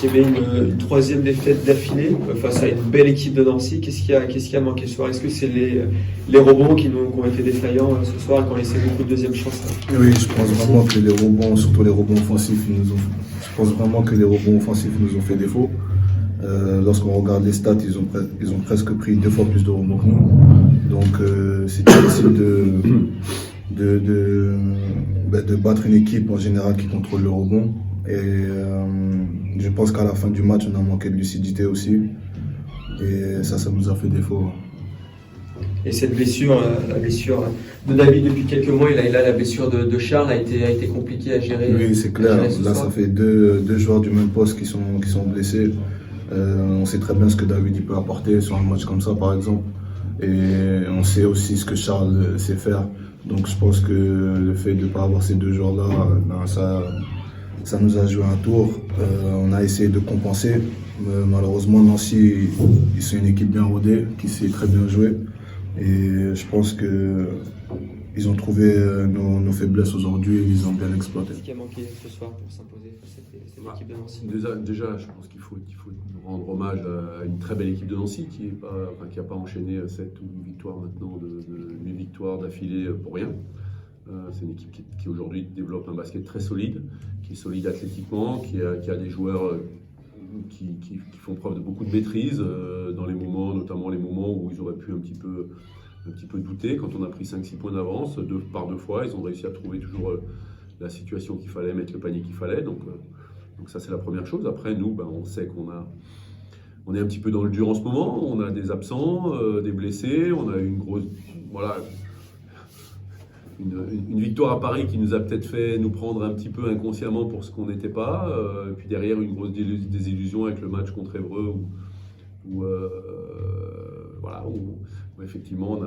Il y avait une troisième défaite d'affilée face à une belle équipe de Nancy. Qu'est-ce qui a manqué ce soir? Est-ce que c'est les rebonds qui ont été défaillants ce soir et qui ont laissé beaucoup de deuxième chance? Oui, je pense vraiment que les rebonds, surtout les rebonds offensifs, nous ont fait défaut. Lorsqu'on regarde les stats, ils ont presque pris 2 fois plus de rebonds que nous. Donc c'est difficile de battre une équipe en général qui contrôle le rebond. Et je pense qu'à la fin du match, on a manqué de lucidité aussi. Et ça nous a fait défaut. Et cette blessure, la blessure de David depuis quelques mois, et là la blessure de Charles a été compliquée à gérer. Oui, c'est clair. Là, ça fait deux joueurs du même poste qui sont blessés. On sait très bien ce que David il peut apporter sur un match comme ça, par exemple. Et on sait aussi ce que Charles sait faire. Donc je pense que le fait de ne pas avoir ces 2 joueurs-là, ça nous a joué un tour. On a essayé de compenser. Malheureusement, Nancy, ils sont une équipe bien rodée, qui sait très bien jouer. Et je pense qu'ils ont trouvé nos faiblesses aujourd'hui et ils ont bien exploité. Qu'est-ce qui a manqué ce soir pour s'imposer cette équipe de Nancy? Déjà, je pense qu'il faut rendre hommage à une très belle équipe de Nancy qui n'a pas enchaîné 7 ou 8 victoires maintenant, 8 victoires d'affilée pour rien. C'est une équipe qui aujourd'hui développe un basket très solide, qui est solide athlétiquement, qui a des joueurs qui font preuve de beaucoup de maîtrise dans les moments, notamment les moments où ils auraient pu un petit peu douter. Quand on a pris 5-6 points d'avance, 2 fois, ils ont réussi à trouver toujours la situation qu'il fallait, mettre le panier qu'il fallait. Donc ça, c'est la première chose. Après, nous, on sait on est un petit peu dans le dur en ce moment. On a des absents, des blessés. On a une grosse... Voilà, une victoire à Paris qui nous a peut-être fait nous prendre un petit peu inconsciemment pour ce qu'on n'était pas. Et puis derrière, une grosse désillusion avec le match contre Évreux où effectivement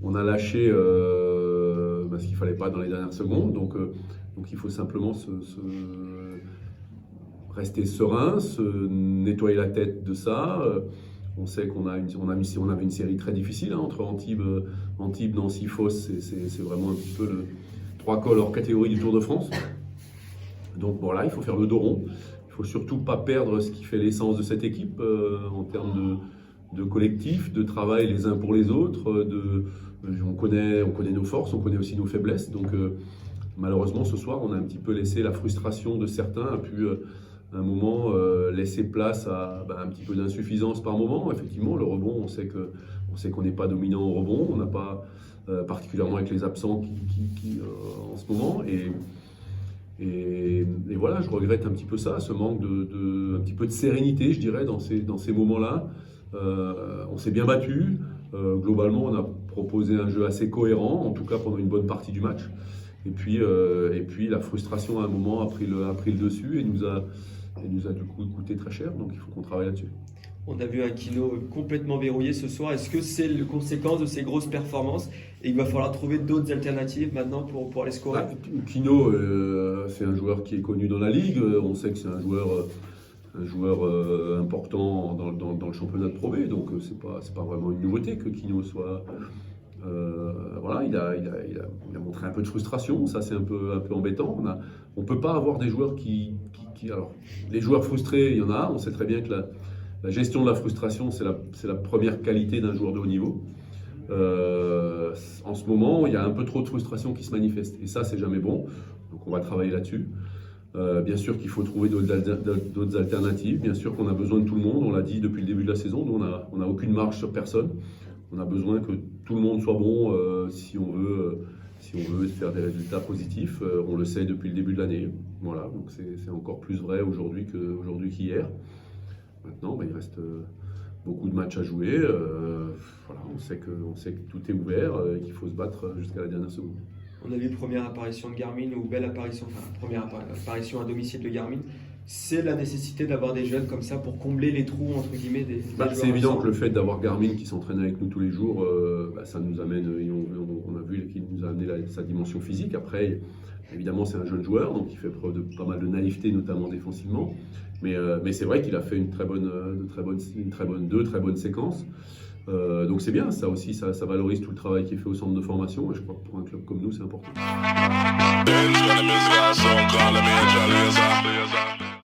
on a lâché ce qu'il ne fallait pas dans les dernières secondes. Donc il faut simplement rester serein, se nettoyer la tête de ça. On sait qu'on avait une série très difficile entre Antibes, Nancy, Fos. C'est vraiment un petit peu le 3 cols hors catégorie du Tour de France. Donc voilà, il faut faire le dos rond. Il ne faut surtout pas perdre ce qui fait l'essence de cette équipe en termes de collectif, de travail les uns pour les autres. On connaît nos forces, on connaît aussi nos faiblesses. Donc malheureusement, ce soir, on a un petit peu laissé la frustration de certains, a pu à un moment laisser place à un petit peu d'insuffisance par moment. Effectivement, le rebond, on sait qu'on n'est pas dominant au rebond, on n'a pas, particulièrement avec les absents en ce moment. Et voilà, je regrette un petit peu ça, ce manque un petit peu de sérénité, je dirais, dans ces moments-là. On s'est bien battu. Globalement, on a proposé un jeu assez cohérent, en tout cas pendant une bonne partie du match. Et puis la frustration à un moment a pris le dessus et nous a du coup coûté très cher. Donc il faut qu'on travaille là-dessus. On a vu un Kino complètement verrouillé ce soir. Est-ce que c'est la conséquence de ces grosses performances et il va falloir trouver d'autres alternatives maintenant pour aller scorer? Kino, c'est un joueur qui est connu dans la ligue. On sait que c'est un joueur important dans le championnat de Pro B. Donc c'est pas vraiment une nouveauté que Kino soit... il a montré un peu de frustration, ça c'est un peu embêtant. On ne peut pas avoir des joueurs alors, les joueurs frustrés, il y en a, on sait très bien que la gestion de la frustration, c'est la première qualité d'un joueur de haut niveau. En ce moment, il y a un peu trop de frustration qui se manifeste, et ça c'est jamais bon, donc on va travailler là-dessus. Bien sûr qu'il faut trouver d'autres alternatives, bien sûr qu'on a besoin de tout le monde, on l'a dit depuis le début de la saison, nous on n'a aucune marge sur personne. On a besoin que tout le monde soit bon si on veut faire des résultats positifs. On le sait depuis le début de l'année. Voilà, donc c'est encore plus vrai aujourd'hui qu'hier. Maintenant, il reste beaucoup de matchs à jouer. On sait que tout est ouvert et qu'il faut se battre jusqu'à la dernière seconde. On a vu première apparition de Garmin ou belle apparition, première apparition à domicile de Garmin. C'est la nécessité d'avoir des jeunes comme ça pour combler les trous entre guillemets des joueurs. C'est évident que le fait d'avoir Garmin qui s'entraîne avec nous tous les jours, ça nous amène, on a vu qu'il nous a amené sa dimension physique. Après, évidemment, c'est un jeune joueur, donc il fait preuve de pas mal de naïveté, notamment défensivement. Mais c'est vrai qu'il a fait deux très bonnes séquences. Donc c'est bien, ça aussi, ça valorise tout le travail qui est fait au centre de formation. Et je crois que pour un club comme nous, c'est important.